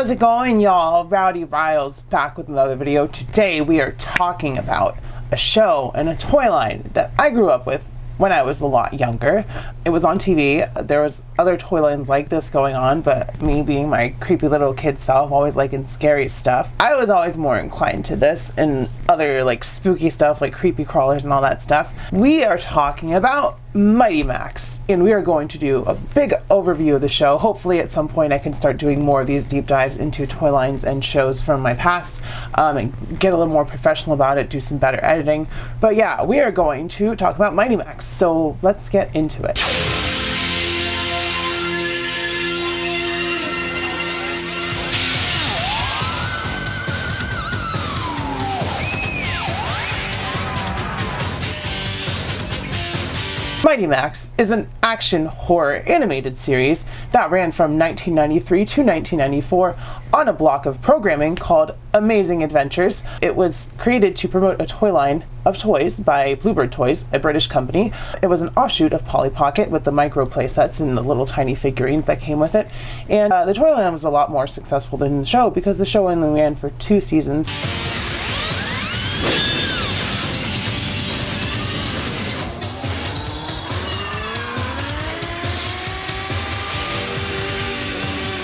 How's it going, y'all? Rowdy Riles back with another video. Today we are talking about a show and a toy line that I grew up with when I was a lot younger. It was on TV. There was other toy lines like this going on, but me being my creepy little kid self, always liking scary stuff, I was always more inclined to this and other like spooky stuff like creepy crawlers and all that stuff. We are talking about Mighty Max, and we are going to do a big overview of the show. Hopefully at some point I can start doing more of these deep dives into toy lines and shows from my past, and get a little more professional about it, do some better editing. But yeah, we are going to talk about Mighty Max, so let's get into it. Mighty Max is an action horror animated series that ran from 1993 to 1994 on a block of programming called Amazing Adventures. It was created to promote a toy line of toys by Bluebird Toys, a British company. It was an offshoot of Polly Pocket with the micro playsets and the little tiny figurines that came with it. And the toy line was a lot more successful than the show because the show only ran for 2 seasons.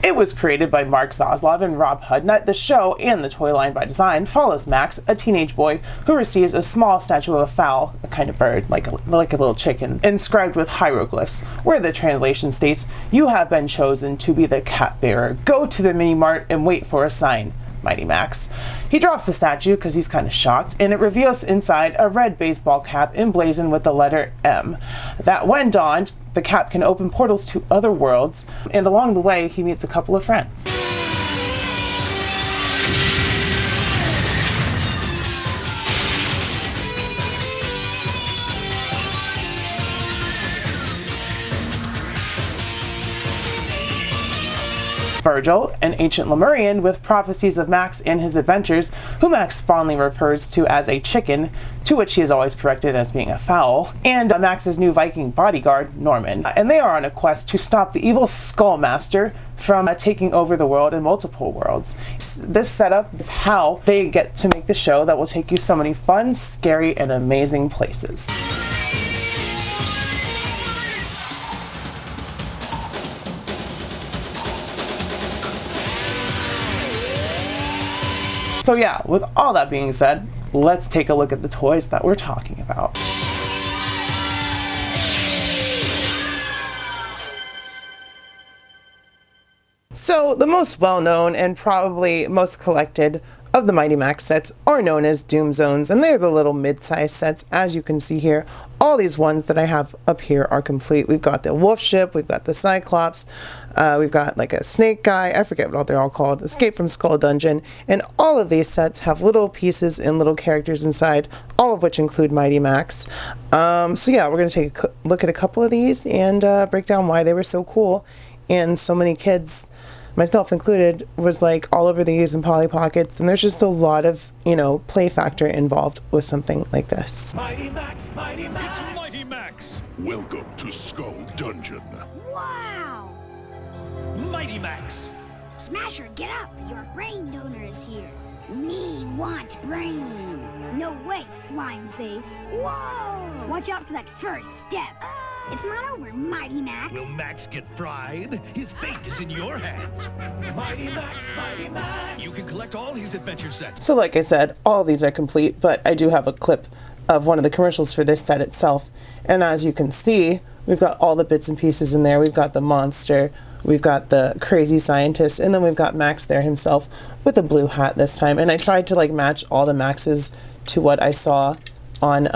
It was created by Mark Zaslav and Rob Hudnut. The show and the toy line by design follows Max, a teenage boy who receives a small statue of a fowl, a kind of bird, like a little chicken, inscribed with hieroglyphs, where the translation states, "You have been chosen to be the cat bearer. Go to the mini mart and wait for a sign. Mighty Max." He drops the statue because he's kind of shocked, and it reveals inside a red baseball cap emblazoned with the letter M. That when donned, the cap can open portals to other worlds, and along the way he meets a couple of friends. Virgil, an ancient Lemurian with prophecies of Max and his adventures, who Max fondly refers to as a chicken, to which he is always corrected as being a fowl, and Max's new Viking bodyguard, Norman. And they are on a quest to stop the evil Skullmaster from taking over the world in multiple worlds. This setup is how they get to make the show that will take you so many fun, scary, and amazing places. So yeah, with all that being said, let's take a look at the toys that we're talking about. So the most well-known and probably most collected of the Mighty Max sets are known as Doom Zones, and they're the little mid-sized sets. As you can see here, all these ones that I have up here are complete. We've got the Wolf Ship, we've got the Cyclops, we've got like a snake guy, I forget what they're all called, Escape from Skull Dungeon, and all of these sets have little pieces and little characters inside, all of which include Mighty Max. So yeah, we're going to take a look at a couple of these and break down why they were so cool, and so many kids, myself included, was like all over these and Polly Pockets, and there's just a lot of, you know, play factor involved with something like this. Mighty Max, Mighty Max! It's Mighty Max! Welcome to Skull Dungeon. Wow! Mighty Max! Smasher, get up! Your brain donor is here. Me want brain. No way, slime face. Whoa! Watch out for that first step. It's not over, Mighty Max. Will Max get fried? His fate is in your hands. Mighty Max, Mighty Max! You can collect all his adventure sets. So like I said, all of these are complete, but I do have a clip of one of the commercials for this set itself. And as you can see, we've got all the bits and pieces in there. We've got the monster, we've got the crazy scientist, and then we've got Max there himself with a blue hat this time. And I tried to like match all the Maxes to what I saw on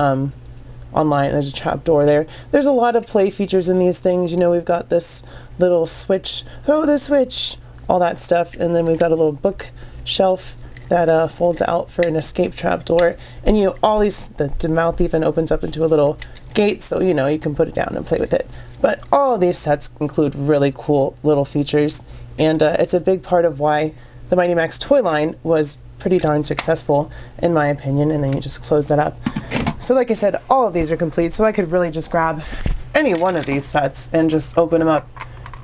online. There's a trap door there. There's a lot of play features in these things. You know, we've got this little switch, throw the switch, all that stuff. And then we've got a little bookshelf that folds out for an escape trap door. And you know, all these, the mouth even opens up into a little gate, so you know, you can put it down and play with it. But all of these sets include really cool little features, and it's a big part of why the Mighty Max toy line was pretty darn successful, in my opinion. And then you just close that up. So like I said, all of these are complete, so I could really just grab any one of these sets and just open them up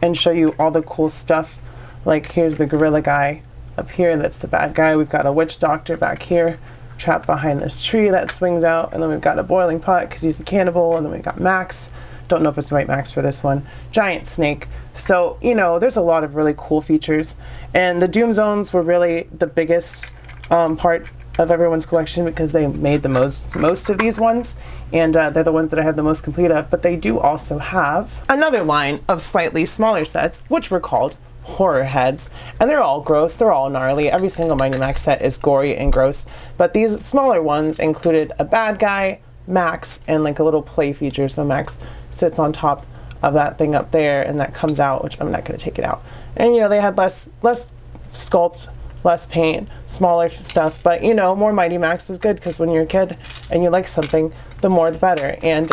and show you all the cool stuff. Like here's the gorilla guy Up here, that's the bad guy. We've got a witch doctor back here, trapped behind this tree that swings out. And then we've got a boiling pot because he's a cannibal. And then we've got Max. Don't know if it's the right Max for this one. Giant snake. So, you know, there's a lot of really cool features. And the Doom Zones were really the biggest part of everyone's collection because they made the most of these ones, and they're the ones that I have the most complete of. But they do also have another line of slightly smaller sets, which were called horror heads, and they're all gross, they're all gnarly. Every single Mighty Max set is gory and gross, but these smaller ones included a bad guy, Max, and like a little play feature. So Max sits on top of that thing up there, and that comes out, which I'm not going to take it out. And you know, they had less sculpt, less paint, smaller stuff, but you know, more Mighty Max was good because when you're a kid and you like something, the more the better. And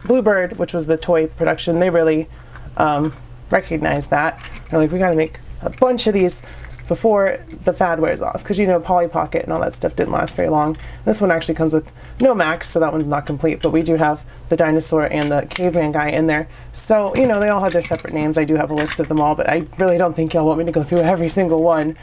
Bluebird, which was the toy production, they really recognized that. They're like, we got to make a bunch of these before the fad wears off, because you know, Polly Pocket and all that stuff didn't last very long. This one actually comes with no Max, so that one's not complete, but we do have the dinosaur and the caveman guy in there. So you know, they all have their separate names. I do have a list of them all, but I really don't think y'all want me to go through every single one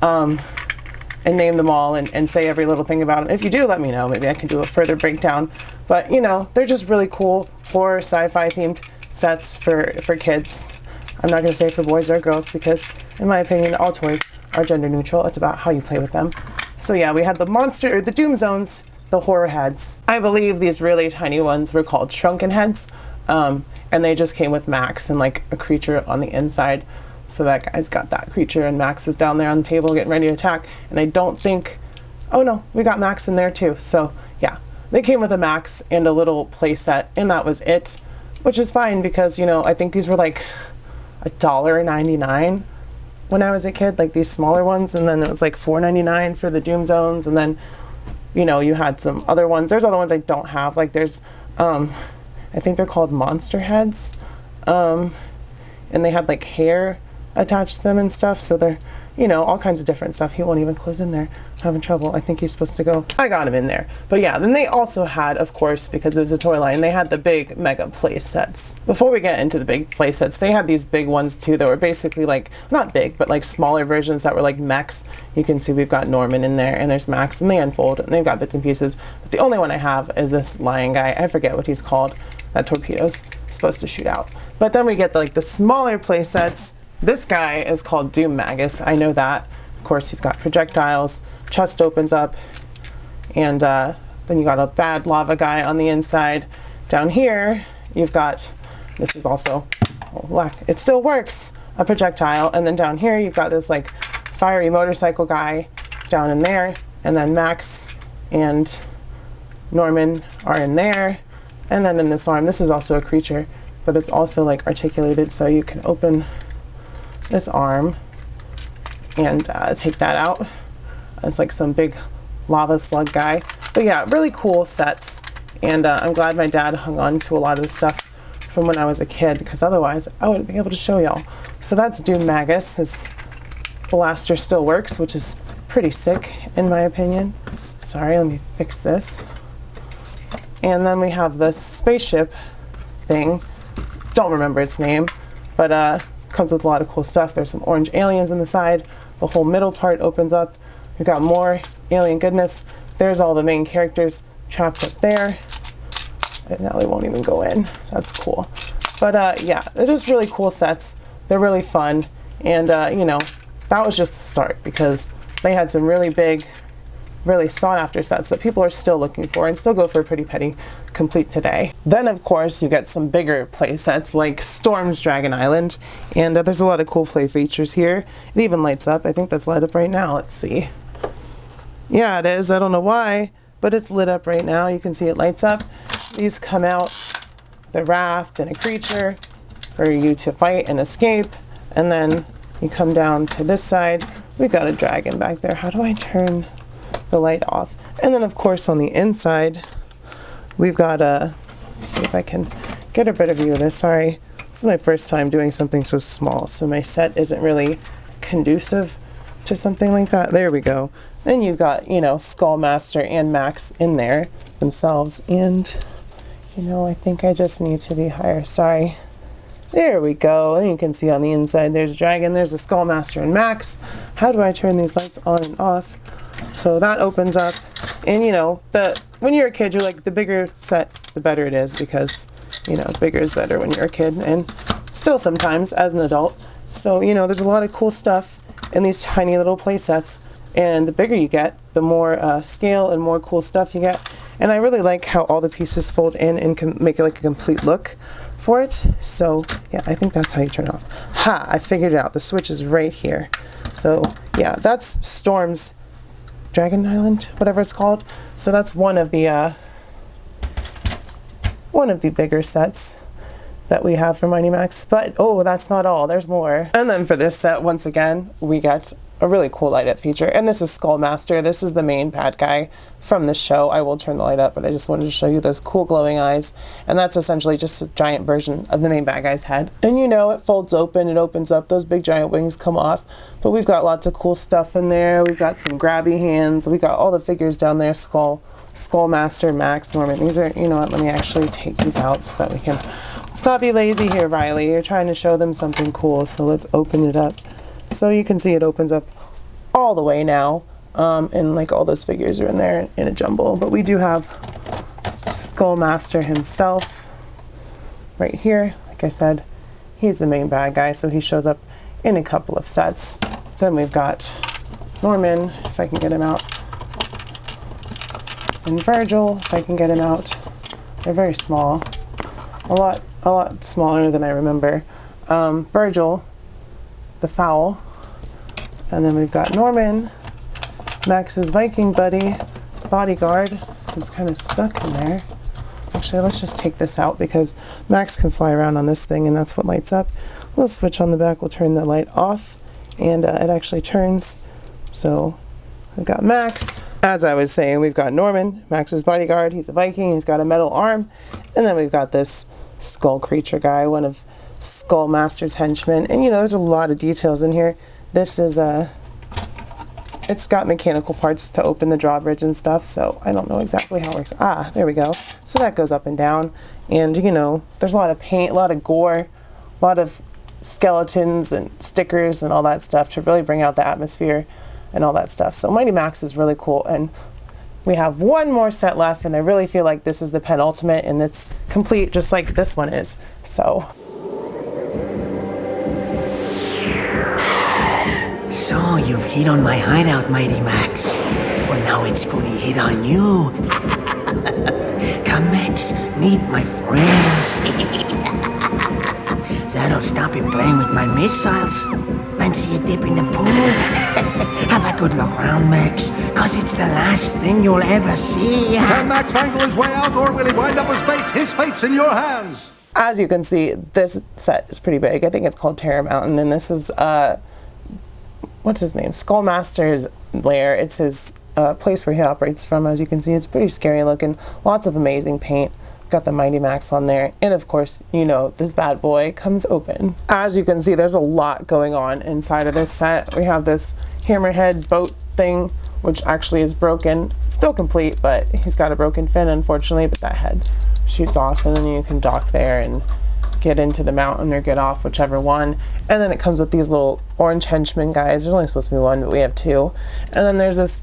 and name them all and say every little thing about them. If you do, let me know. Maybe I can do a further breakdown. But you know, they're just really cool horror sci-fi themed sets for kids. I'm not going to say for boys or girls because in my opinion all toys are gender neutral. It's about how you play with them. So yeah, we had the monster, or the Doom Zones, the horror heads. I believe these really tiny ones were called shrunken heads, and they just came with Max and like a creature on the inside. So that guy's got that creature, and Max is down there on the table getting ready to attack. And I don't think, oh no, we got Max in there too. So yeah, they came with a Max and a little play set, and that was it, which is fine because, you know, I think these were like $1.99 when I was a kid, like these smaller ones, and then it was like $4.99 for the Doom Zones. And then, you know, you had some other ones. There's other ones I don't have, like there's I think they're called monster heads, and they had like hair attach them and stuff, so they're, you know, all kinds of different stuff. He won't even close in there. I'm having trouble. I think he's supposed to go. I got him in there. But yeah, then they also had, of course, because there's a toy line, they had the big mega play sets. Before we get into the big play sets, they had these big ones too that were basically like, not big, but like smaller versions that were like mechs. You can see we've got Norman in there, and there's Max, and they unfold, and they've got bits and pieces. But the only one I have is this lion guy. I forget what he's called. That torpedo's supposed to shoot out. But then we get the smaller play sets. This guy is called Doom Magus. I know that. Of course, he's got projectiles. Chest opens up. And then you got a bad lava guy on the inside. Down here, you've got, this is also, it still works, a projectile. And then down here, you've got this like fiery motorcycle guy down in there. And then Max and Norman are in there. And then in this arm, this is also a creature, but it's also like articulated, so you can open this arm and take that out. It's like some big lava slug guy. But yeah, really cool sets, and I'm glad my dad hung on to a lot of the stuff from when I was a kid, because otherwise I wouldn't be able to show y'all. So that's Doom Magus. His blaster still works, which is pretty sick in my opinion. Sorry, let me fix this. And then we have this spaceship thing. Don't remember its name, but comes with a lot of cool stuff. There's some orange aliens in the side. The whole middle part opens up. We've got more alien goodness. There's all the main characters trapped up there. And now they won't even go in. That's cool. But yeah, they're just really cool sets. They're really fun. And you know, that was just the start, because they had some really big, really sought after sets that people are still looking for and still go for a pretty penny complete today. Then of course you get some bigger play sets like Storm's Dragon Island, and there's a lot of cool play features here. It even lights up. I think that's lit up right now. Let's see. Yeah, it is. I don't know why, but it's lit up right now. You can see it lights up. These come out with a raft and a creature for you to fight and escape, and then you come down to this side. We've got a dragon back there. How do I turn the light off? And then of course on the inside we've got see if I can get a better view of this. Sorry, this is my first time doing something so small, so my set isn't really conducive to something like that. There we go. Then you've got, you know, Skullmaster and Max in there themselves, and you know, I think I just need to be higher. Sorry, There we go. And you can see on the inside there's Dragon, there's the Skullmaster and Max. How do I turn these lights on and off? So that opens up, and you know, when you're a kid, you're like, the bigger set, the better it is, because, you know, bigger is better when you're a kid, and still sometimes as an adult. So, you know, there's a lot of cool stuff in these tiny little play sets, and the bigger you get, the more scale and more cool stuff you get. And I really like how all the pieces fold in and can make it like a complete look for it. So yeah, I think that's how you turn it off. Ha, I figured it out. The switch is right here. So yeah, that's Storm's Dragon Island, whatever it's called. So that's one of the bigger sets that we have for Mighty Max. But oh, that's not all. There's more. And then for this set, once again, we get a really cool light up feature. And this is Skullmaster. This is the main bad guy from the show. I will turn the light up, but I just wanted to show you those cool glowing eyes. And that's essentially just a giant version of the main bad guy's head. And you know, it folds open, it opens up, those big giant wings come off. But we've got lots of cool stuff in there. We've got some grabby hands. We got all the figures down there. Skullmaster, Max, Norman. These are, you know what, let me actually take these out so that we can, let's not be lazy here, Riley. You're trying to show them something cool, so let's open it up. So you can see it opens up all the way now, and like all those figures are in there in a jumble. But we do have Skullmaster himself right here. Like I said, he's the main bad guy, so he shows up in a couple of sets. Then we've got Norman, if I can get him out, and Virgil, if I can get him out. They're very small, a lot smaller than I remember. Virgil, the Fowl, and then we've got Norman, Max's Viking bodyguard, who's kind of stuck in there. Actually, let's just take this out because Max can fly around on this thing, and that's what lights up. A little switch on the back will turn the light off, and it actually turns. So we've got Max. As I was saying, we've got Norman, Max's bodyguard. He's a Viking. He's got a metal arm, and then we've got this skull creature guy, one of Skullmaster's henchmen. And you know, there's a lot of details in here. This is it's got mechanical parts to open the drawbridge and stuff, so I don't know exactly how it works. Ah, there we go. So that goes up and down, and you know, there's a lot of paint, a lot of gore, a lot of skeletons and stickers and all that stuff to really bring out the atmosphere and all that stuff. So Mighty Max is really cool, and we have one more set left, and I really feel like this is the penultimate, and it's complete just like this one is. So you've hit on my hideout, Mighty Max. Well, now it's gonna hit on you. Come, Max, meet my friends. That'll stop you playing with my missiles. Fancy a dip in the pool? Have a good look around, Max, cause it's the last thing you'll ever see. Can Max angle his way out, or will he wind up as bait? His fate's in your hands. as you can see, this set is pretty big. I think it's called Terror Mountain, and this is what's his name? Skullmaster's lair. It's his place where he operates from. As you can see, it's pretty scary looking. Lots of amazing paint. Got the Mighty Max on there, and of course, you know, this bad boy comes open. As you can see, there's a lot going on inside of this set. We have this hammerhead boat thing, which actually is broken. It's still complete, but he's got a broken fin, unfortunately, but that head shoots off, and then you can dock there and get into the mountain or get off, whichever one. And then it comes with these little orange henchmen guys. There's only supposed to be one, but we have two. And then there's this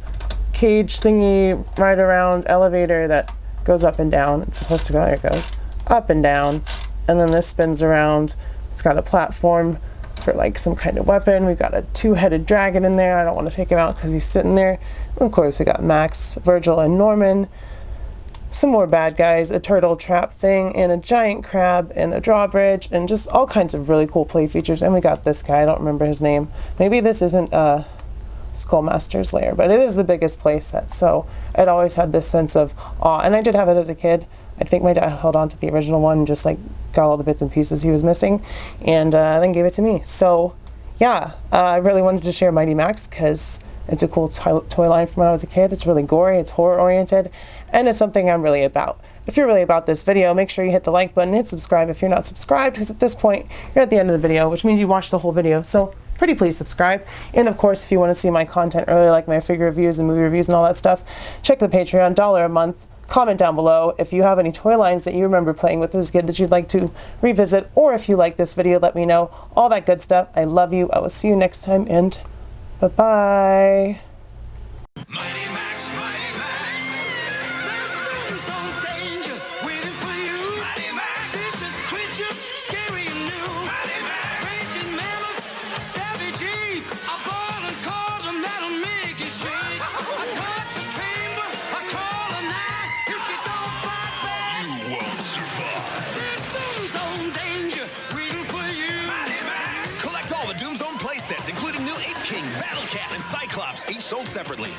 cage thingy right around elevator that goes up and down. It's supposed to go, there it goes, up and down. And then this spins around. It's got a platform for like some kind of weapon. We've got a two-headed dragon in there. I don't want to take him out because he's sitting there. And of course, we got Max, Virgil, and Norman. Some more bad guys, a turtle trap thing, and a giant crab, and a drawbridge, and just all kinds of really cool play features. And we got this guy, I don't remember his name. Maybe this isn't Skullmaster's lair, but it is the biggest play set, so it always had this sense of awe. And I did have it as a kid. I think my dad held on to the original one and just like got all the bits and pieces he was missing, and then gave it to me. So yeah, I really wanted to share Mighty Max because it's a cool toy line from when I was a kid. It's really gory, it's horror oriented, and it's something I'm really about. If you're really about this video, make sure you hit the like button, hit subscribe if you're not subscribed, because at this point you're at the end of the video, which means you watched the whole video. So pretty please subscribe. And of course, if you want to see my content early, like my figure reviews and movie reviews and all that stuff, check the Patreon. $1 a month comment down below if you have any toy lines that you remember playing with as a kid that you'd like to revisit, or if you like this video, let me know. All that good stuff. I love you. I will see you next time, and bye-bye. Mighty Max, Mighty Max. There's some danger waiting for you. Mighty Max. Vicious creatures, scary and new. Mighty Max. Raging mammals, savage apes. A ball and cauldron that'll make you shake. A torture chamber, a call a night. If you don't fight back, You won't survive. there's doomsday danger waiting for you. Mighty Max. Collect all the Doomzone playsets, including new Ape King, Battle Cat, and Cyclops, each sold separately.